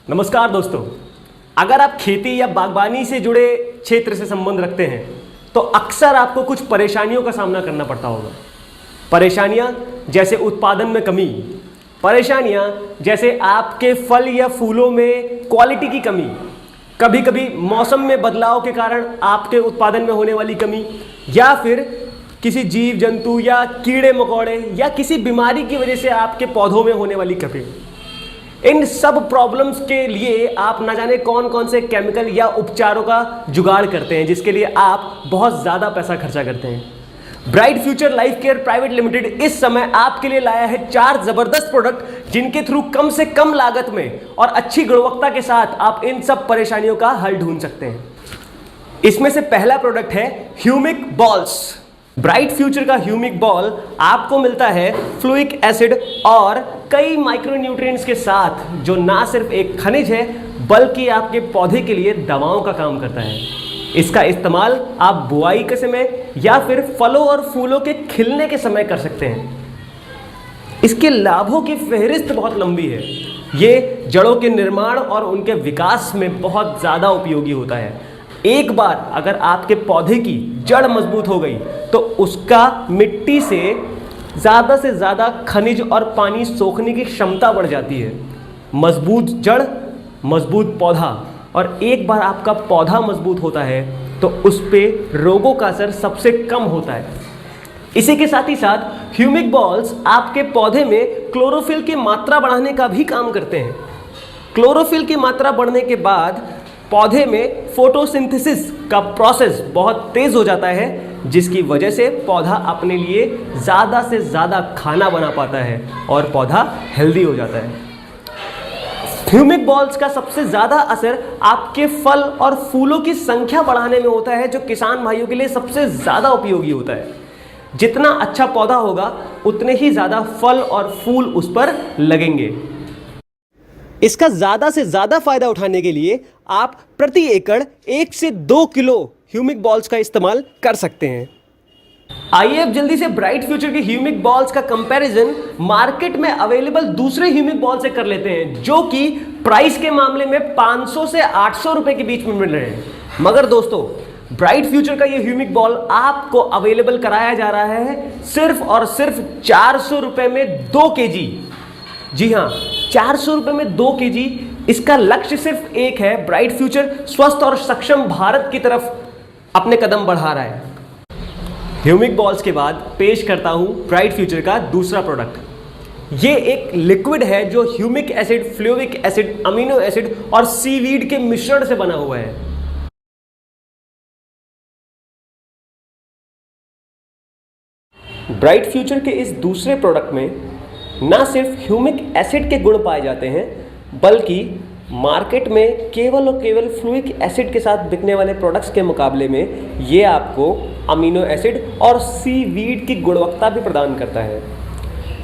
नमस्कार दोस्तों, अगर आप खेती या बागवानी से जुड़े क्षेत्र से संबंध रखते हैं तो अक्सर आपको कुछ परेशानियों का सामना करना पड़ता होगा। परेशानियां जैसे उत्पादन में कमी, परेशानियां जैसे आपके फल या फूलों में क्वालिटी की कमी, कभी कभी मौसम में बदलाव के कारण आपके उत्पादन में होने वाली कमी, या फिर किसी जीव जंतु या कीड़े मकोड़े या किसी बीमारी की वजह से आपके पौधों में होने वाली कमी। इन सब प्रॉब्लम्स के लिए आप न जाने कौन कौन से केमिकल या उपचारों का जुगाड़ करते हैं, जिसके लिए आप बहुत ज़्यादा पैसा खर्चा करते हैं। Bright future life care private limited इस समय आपके लिए लाया है 4 जबरदस्त प्रोडक्ट, जिनके थ्रू कम से कम लागत में और अच्छी गुणवत्ता के साथ आप इन सब परेशानियों का हल ढूंढ सकते हैं। इसमें से पहला प्रोडक्ट है ह्यूमिक बॉल्स। ब्राइट फ्यूचर का ह्यूमिक बॉल आपको मिलता है फ्लूइक एसिड और कई माइक्रोन्यूट्रिएंट्स के साथ, जो ना सिर्फ एक खनिज है बल्कि आपके पौधे के लिए दवाओं का काम करता है। इसका इस्तेमाल आप बुआई के समय या फिर फलों और फूलों के खिलने के समय कर सकते हैं। इसके लाभों की फहरिस्त बहुत लंबी है। ये जड़ों के निर्माण और उनके विकास में बहुत ज़्यादा उपयोगी होता है। एक बार अगर आपके पौधे की जड़ मजबूत हो गई तो उसका मिट्टी से ज़्यादा खनिज और पानी सोखने की क्षमता बढ़ जाती है। मजबूत जड़, मजबूत पौधा, और एक बार आपका पौधा मजबूत होता है तो उस पर रोगों का असर सबसे कम होता है। इसी के साथ ही साथ ह्यूमिक बॉल्स आपके पौधे में क्लोरोफिल की मात्रा बढ़ाने का भी काम करते हैं। क्लोरोफिल की मात्रा बढ़ने के बाद पौधे में फोटोसिंथेसिस का प्रोसेस बहुत तेज हो जाता है, जिसकी वजह से पौधा अपने लिए ज़्यादा से ज़्यादा खाना बना पाता है और पौधा हेल्दी हो जाता है। ह्यूमिक बॉल्स का सबसे ज़्यादा असर आपके फल और फूलों की संख्या बढ़ाने में होता है, जो किसान भाइयों के लिए सबसे ज़्यादा उपयोगी होता है। जितना अच्छा पौधा होगा उतने ही ज़्यादा फल और फूल उस पर लगेंगे। इसका ज़्यादा से ज़्यादा फायदा उठाने के लिए आप प्रति एकड़ 1 से 2 किलो ह्यूमिक बॉल्स का इस्तेमाल कर सकते हैं। आइए अब जल्दी से ब्राइट फ्यूचर के ह्यूमिक बॉल्स का कंपैरिजन मार्केट में अवेलेबल दूसरे ह्यूमिक बॉल से कर लेते हैं, जो कि प्राइस के मामले में 500 से 800 रुपए के बीच में मिल रहे हैं। मगर दोस्तों, ब्राइट फ्यूचर का ये ह्यूमिक बॉल आपको अवेलेबल कराया जा रहा है सिर्फ और सिर्फ 400 रुपए में 2 kg। जी हाँ, 400 रुपए में 2 kg। इसका लक्ष्य सिर्फ एक है, ब्राइट फ्यूचर स्वस्थ और सक्षम भारत की तरफ अपने कदम बढ़ा रहा है। ह्यूमिक बॉल्स के बाद पेश करता हूं ब्राइट फ्यूचर का दूसरा प्रोडक्ट। ये एक लिक्विड है जो humic acid, fulvic acid, amino acid और सीवीड के मिश्रण से बना हुआ है। ब्राइट फ्यूचर के इस दूसरे प्रोडक्ट में ना सिर्फ ह्यूमिक एसिड के गुण पाए जाते हैं, बल्कि मार्केट में केवल और केवल फ्लूइक एसिड के साथ बिकने वाले प्रोडक्ट्स के मुकाबले में ये आपको अमीनो एसिड और सीवीड की गुणवत्ता भी प्रदान करता है।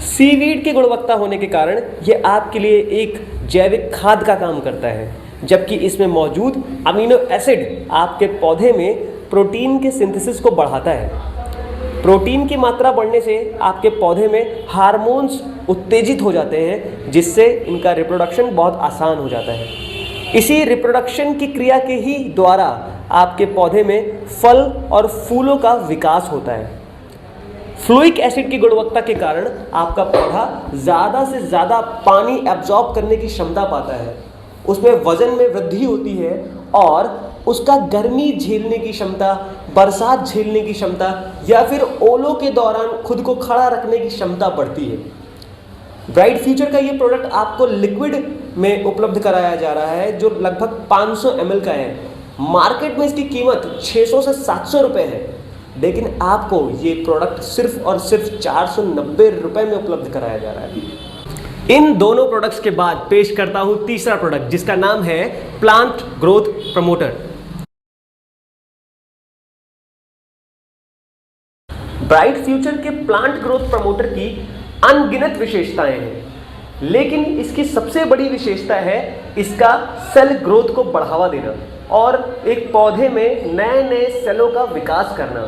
सीवीड की गुणवत्ता होने के कारण ये आपके लिए एक जैविक खाद का काम करता है, जबकि इसमें मौजूद अमीनो एसिड आपके पौधे में प्रोटीन के सिंथेसिस को बढ़ाता है। प्रोटीन की मात्रा बढ़ने से आपके पौधे में हार्मोन्स उत्तेजित हो जाते हैं, जिससे इनका रिप्रोडक्शन बहुत आसान हो जाता है। इसी रिप्रोडक्शन की क्रिया के ही द्वारा आपके पौधे में फल और फूलों का विकास होता है। फ्लूइक एसिड की गुणवत्ता के कारण आपका पौधा ज़्यादा से ज़्यादा पानी एब्जॉर्ब करने की क्षमता पाता है, उसमें वजन में वृद्धि होती है और उसका गर्मी झेलने की क्षमता, बरसात झेलने की क्षमता या फिर ओलों के दौरान खुद को खड़ा रखने की क्षमता बढ़ती है। ब्राइट फ्यूचर का ये प्रोडक्ट आपको लिक्विड में उपलब्ध कराया जा रहा है, जो लगभग 500 ml का है। मार्केट में इसकी कीमत 600 से 700 रुपये है, लेकिन आपको ये प्रोडक्ट सिर्फ और सिर्फ 490 रुपये में उपलब्ध कराया जा रहा है। इन दोनों प्रोडक्ट्स के बाद पेश करता हूं तीसरा प्रोडक्ट, जिसका नाम है plant growth promoter. Bright future के प्लांट ग्रोथ प्रमोटर की अनगिनत विशेषताएं हैं, लेकिन इसकी सबसे बड़ी विशेषता है इसका सेल ग्रोथ को बढ़ावा देना और एक पौधे में नए नए सेलों का विकास करना।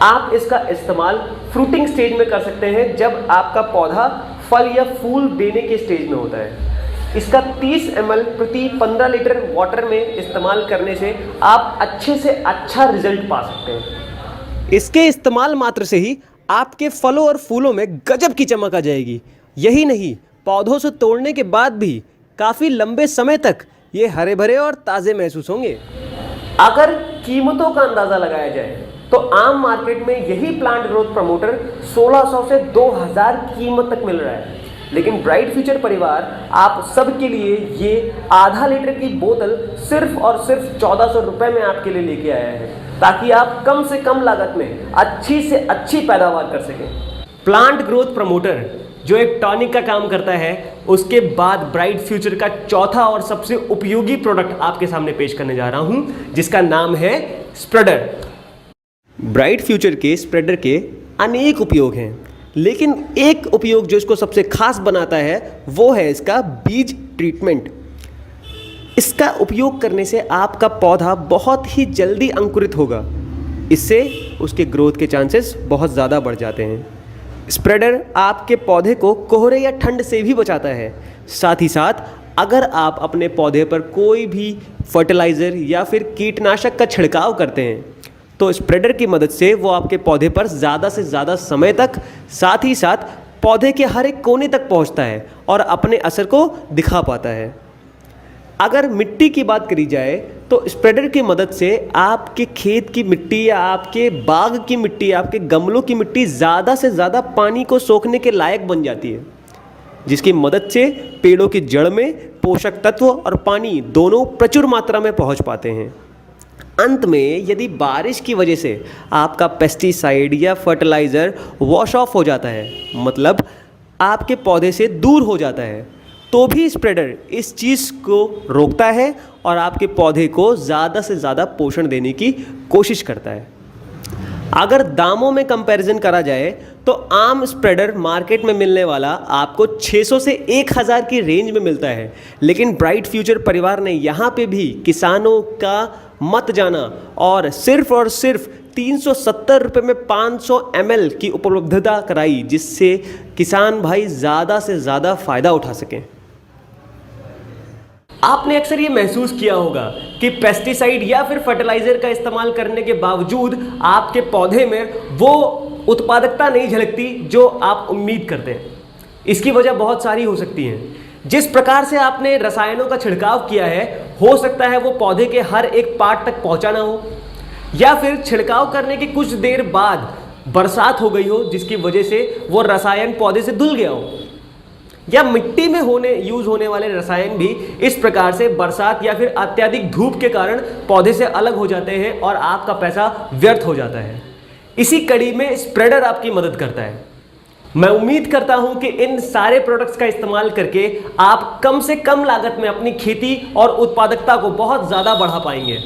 आप इसका इस्तेमाल फ्रूटिंग स्टेज में कर सकते हैं, जब आपका पौधा फल या फूल देने के स्टेज में होता है। इसका 30 ml प्रति 15 लीटर वाटर में इस्तेमाल करने से आप अच्छे से अच्छा रिजल्ट पा सकते हैं। इसके इस्तेमाल मात्र से ही आपके फलों और फूलों में गजब की चमक आ जाएगी। यही नहीं, पौधों से तोड़ने के बाद भी काफ़ी लंबे समय तक ये हरे भरे और ताज़े महसूस होंगे। अगर कीमतों का अंदाज़ा लगाया जाए तो आम मार्केट में यही प्लांट ग्रोथ प्रमोटर 1600 से 2000 कीमत तक मिल रहा है, लेकिन ब्राइट फ्यूचर परिवार आप सबके लिए ये आधा लीटर की बोतल सिर्फ और सिर्फ 1400 रुपये में आपके लिए लेके आया है, ताकि आप कम से कम लागत में अच्छी से अच्छी पैदावार कर सकें। प्लांट ग्रोथ प्रमोटर जो एक टॉनिक का काम करता है, उसके बाद ब्राइट फ्यूचर का चौथा और सबसे उपयोगी प्रोडक्ट आपके सामने पेश करने जा रहा हूं, जिसका नाम है स्प्रेडर। ब्राइट फ्यूचर के स्प्रेडर के अनेक उपयोग हैं, लेकिन एक उपयोग जो इसको सबसे खास बनाता है वो है इसका बीज ट्रीटमेंट। इसका उपयोग करने से आपका पौधा बहुत ही जल्दी अंकुरित होगा। इससे उसके ग्रोथ के चांसेस बहुत ज़्यादा बढ़ जाते हैं। स्प्रेडर आपके पौधे को कोहरे या ठंड से भी बचाता है। साथ ही साथ अगर आप अपने पौधे पर कोई भी फर्टिलाइज़र या फिर कीटनाशक का छिड़काव करते हैं तो स्प्रेडर की मदद से वो आपके पौधे पर ज़्यादा से ज़्यादा समय तक, साथ ही साथ पौधे के हर एक कोने तक पहुंचता है और अपने असर को दिखा पाता है। अगर मिट्टी की बात करी जाए तो स्प्रेडर की मदद से आपके खेत की मिट्टी या आपके बाग की मिट्टी, आपके गमलों की मिट्टी ज़्यादा से ज़्यादा पानी को सोखने के लायक बन जाती है, जिसकी मदद से पेड़ों की जड़ में पोषक तत्व और पानी दोनों प्रचुर मात्रा में पहुंच पाते हैं। अंत में यदि बारिश की वजह से आपका पेस्टिसाइड या फर्टिलाइज़र वॉश ऑफ हो जाता है, मतलब आपके पौधे से दूर हो जाता है, तो भी स्प्रेडर इस चीज़ को रोकता है और आपके पौधे को ज़्यादा से ज़्यादा पोषण देने की कोशिश करता है। अगर दामों में कंपैरिजन करा जाए तो आम स्प्रेडर मार्केट में मिलने वाला आपको 600 से 1000 की रेंज में मिलता है, लेकिन ब्राइट फ्यूचर परिवार ने यहाँ पे भी किसानों का मत जाना और सिर्फ 370 रुपये में 500 ml की उपलब्धता कराई, जिससे किसान भाई ज़्यादा से ज़्यादा फ़ायदा उठा सकें। आपने अक्सर ये महसूस किया होगा कि पेस्टिसाइड या फिर फर्टिलाइज़र का इस्तेमाल करने के बावजूद आपके पौधे में वो उत्पादकता नहीं झलकती जो आप उम्मीद करते हैं। इसकी वजह बहुत सारी हो सकती हैं। जिस प्रकार से आपने रसायनों का छिड़काव किया है, हो सकता है वो पौधे के हर एक पार्ट तक पहुंचा ना हो, या फिर छिड़काव करने के कुछ देर बाद बरसात हो गई हो जिसकी वजह से वो रसायन पौधे से धुल गया हो, या मिट्टी में यूज होने वाले रसायन भी इस प्रकार से बरसात या फिर अत्यधिक धूप के कारण पौधे से अलग हो जाते हैं और आपका पैसा व्यर्थ हो जाता है। इसी कड़ी में स्प्रेडर आपकी मदद करता है। मैं उम्मीद करता हूं कि इन सारे प्रोडक्ट्स का इस्तेमाल करके आप कम से कम लागत में अपनी खेती और उत्पादकता को बहुत ज़्यादा बढ़ा पाएंगे।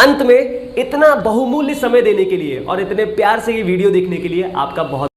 अंत में इतना बहुमूल्य समय देने के लिए और इतने प्यार से ये वीडियो देखने के लिए आपका बहुत